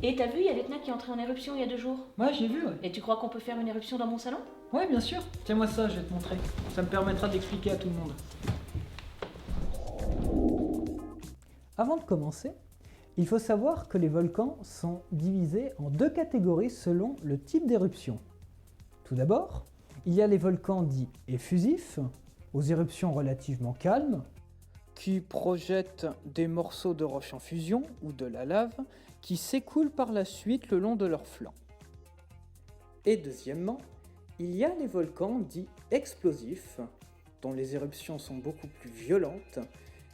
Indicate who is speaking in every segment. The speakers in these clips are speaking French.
Speaker 1: Et t'as vu, il y a l'Etna qui est entré en éruption il y a 2 jours.
Speaker 2: Ouais, j'ai vu, ouais.
Speaker 1: Et tu crois qu'on peut faire une éruption dans mon salon?
Speaker 2: Ouais, bien sûr. Tiens-moi ça, je vais te montrer. Ça me permettra d'expliquer à tout le monde. Avant de commencer, il faut savoir que les volcans sont divisés en 2 catégories selon le type d'éruption. Tout d'abord, il y a les volcans dits effusifs, aux éruptions relativement calmes, qui projettent des morceaux de roche en fusion ou de la lave qui s'écoulent par la suite le long de leurs flancs. Et deuxièmement, il y a les volcans dits explosifs, dont les éruptions sont beaucoup plus violentes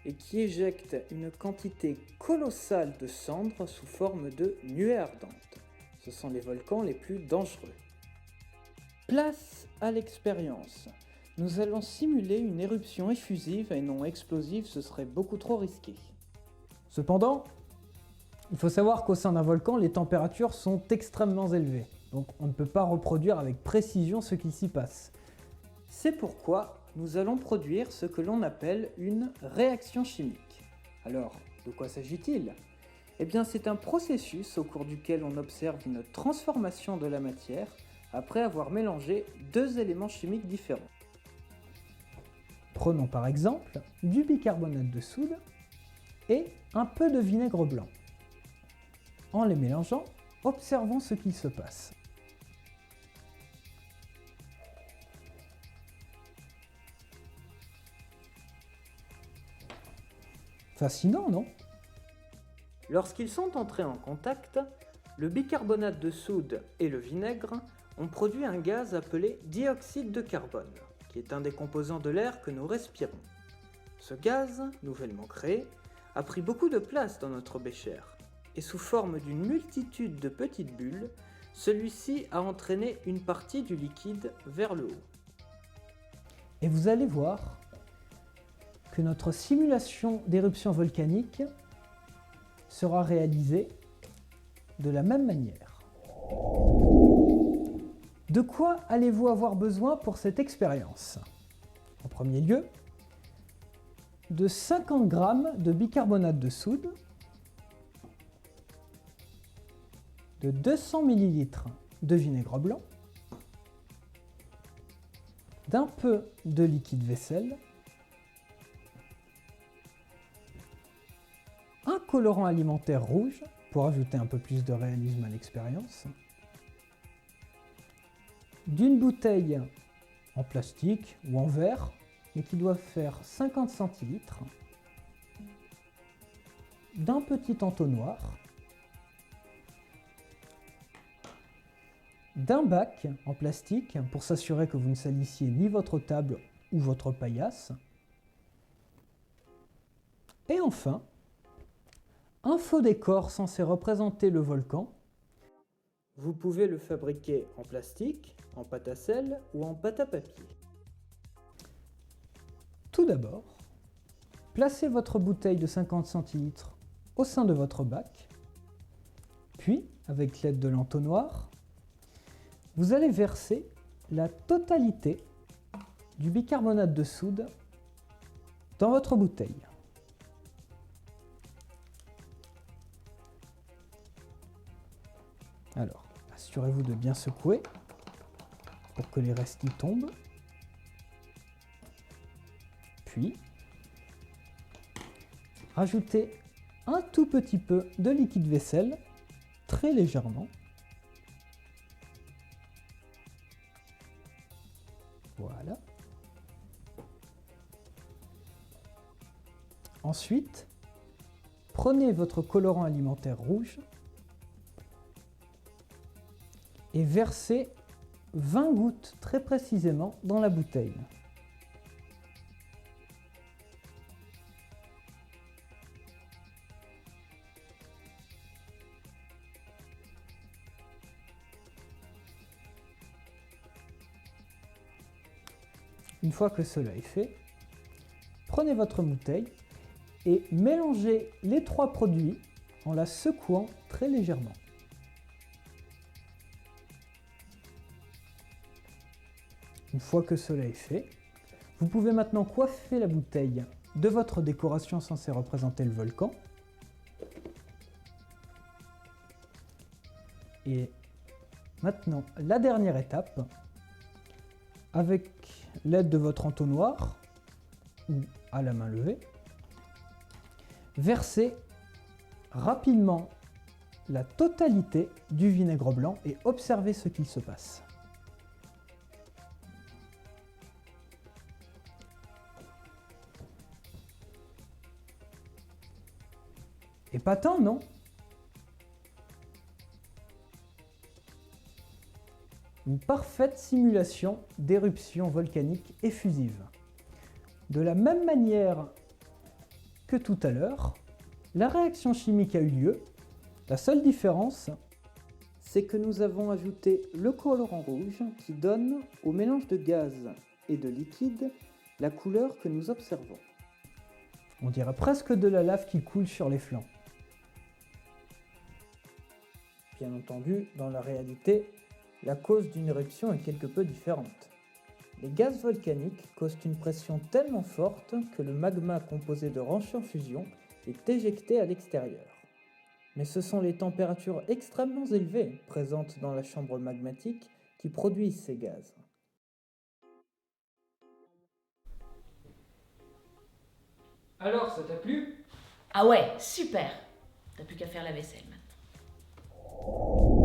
Speaker 2: et qui éjectent une quantité colossale de cendres sous forme de nuées ardentes. Ce sont les volcans les plus dangereux. Place à l'expérience. Nous allons simuler une éruption effusive et non explosive, ce serait beaucoup trop risqué. Cependant, il faut savoir qu'au sein d'un volcan, les températures sont extrêmement élevées. Donc on ne peut pas reproduire avec précision ce qui s'y passe. C'est pourquoi nous allons produire ce que l'on appelle une réaction chimique. Alors, de quoi s'agit-il ? Eh bien, c'est un processus au cours duquel on observe une transformation de la matière après avoir mélangé 2 éléments chimiques différents. Prenons par exemple du bicarbonate de soude et un peu de vinaigre blanc. En les mélangeant, observons ce qui se passe. Fascinant, non ? Lorsqu'ils sont entrés en contact, le bicarbonate de soude et le vinaigre ont produit un gaz appelé dioxyde de carbone, qui est un des composants de l'air que nous respirons. Ce gaz, nouvellement créé, a pris beaucoup de place dans notre bécher, et sous forme d'une multitude de petites bulles, celui-ci a entraîné une partie du liquide vers le haut. Et vous allez voir que notre simulation d'éruption volcanique sera réalisée de la même manière. De quoi allez-vous avoir besoin pour cette expérience ? En premier lieu, de 50 g de bicarbonate de soude, de 200 ml de vinaigre blanc, d'un peu de liquide vaisselle, un colorant alimentaire rouge pour ajouter un peu plus de réalisme à l'expérience, d'une bouteille en plastique ou en verre, mais qui doit faire 50 centilitres, d'un petit entonnoir, d'un bac en plastique pour s'assurer que vous ne salissiez ni votre table ou votre paillasse, et enfin, un faux décor censé représenter le volcan. Vous pouvez le fabriquer en plastique, en pâte à sel ou en pâte à papier. Tout d'abord, placez votre bouteille de 50 centilitres au sein de votre bac, puis, avec l'aide de l'entonnoir, vous allez verser la totalité du bicarbonate de soude dans votre bouteille. Alors, assurez-vous de bien secouer pour que les restes y tombent. Puis, rajoutez un tout petit peu de liquide vaisselle, très légèrement. Voilà. Ensuite, prenez votre colorant alimentaire rouge et versez 20 gouttes très précisément dans la bouteille. Une fois que cela est fait, prenez votre bouteille et mélangez les 3 produits en la secouant très légèrement. Une fois que cela est fait, vous pouvez maintenant coiffer la bouteille de votre décoration censée représenter le volcan. Et maintenant, la dernière étape, avec l'aide de votre entonnoir ou à la main levée, versez rapidement la totalité du vinaigre blanc et observez ce qu'il se passe. Épatant, non? Une parfaite simulation d'éruption volcanique effusive. De la même manière que tout à l'heure, la réaction chimique a eu lieu. La seule différence, c'est que nous avons ajouté le colorant rouge qui donne au mélange de gaz et de liquide la couleur que nous observons. On dirait presque de la lave qui coule sur les flancs. Bien entendu, dans la réalité, la cause d'une éruption est quelque peu différente. Les gaz volcaniques causent une pression tellement forte que le magma composé de roches en fusion est éjecté à l'extérieur. Mais ce sont les températures extrêmement élevées présentes dans la chambre magmatique qui produisent ces gaz.
Speaker 3: Alors, ça t'a plu?
Speaker 1: Ah ouais, super! T'as plus qu'à faire la vaisselle maintenant.